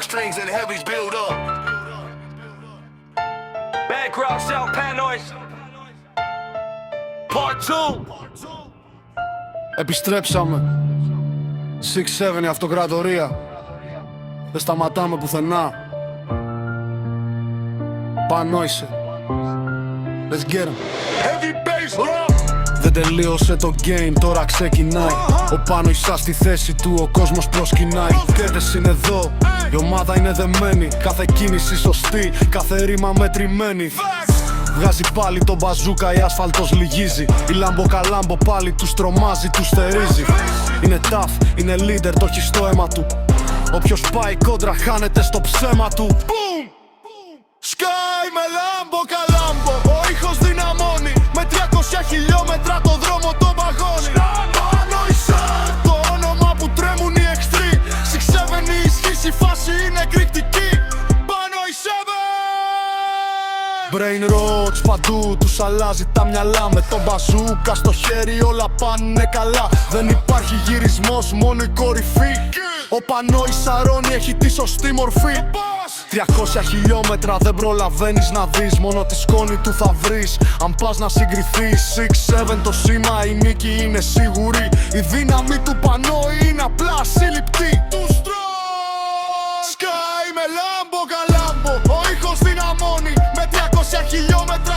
strings and heavies build up. Background sound Panois. Part 2. Επιστρέψαμε 6-7 η αυτοκρατορία. Δεν σταματάμε πουθενά. Πανόησε. Let's get 'em. Heavy bass rock. Δεν τελείωσε το game, τώρα ξεκινάει. Ο πάνω ίσα στη θέση του, ο κόσμος προσκυνάει. Κέρδες είναι εδώ, η ομάδα είναι δεμένη. Κάθε κίνηση σωστή, κάθε ρήμα μετρημένη. Βγάζει πάλι τον μπαζούκα, η άσφαλτος λυγίζει. Η λάμπο καλάμπο πάλι τους τρομάζει, τους θερίζει. Είναι tough, είναι leader, το έχει στο αίμα του. Όποιος πάει κόντρα χάνεται στο ψέμα του. Boom! Sky με λάμπο καλάμπο, ο ήχος δυναμώνει. Με 300 χιλιόμετρα το δρόμο το παγώνει. Πανόησα, το όνομα που τρέμουν οι εχθροί. 6-7 η ισχύς, η φάση είναι εκρηκτική. Πανόησα. Brain rots παντού, τους αλλάζει τα μυαλά. Με τον μπαζούκα στο χέρι όλα πάνε καλά. Δεν υπάρχει γυρισμός, μόνο η κορυφή. Ο Πανόης Σαρώνη έχει τη σωστή μορφή. 300 χιλιόμετρα δεν προλαβαίνεις να δεις. Μόνο τη σκόνη του θα βρεις αν πας να συγκριθείς. 6-7 το σήμα, η νίκη είναι σίγουρη. Η δύναμη του Πανόη είναι απλά ασύλληπτη. Sky με λάμπο καλάμπο, ο ήχος δυναμώνει. Με 300 χιλιόμετρα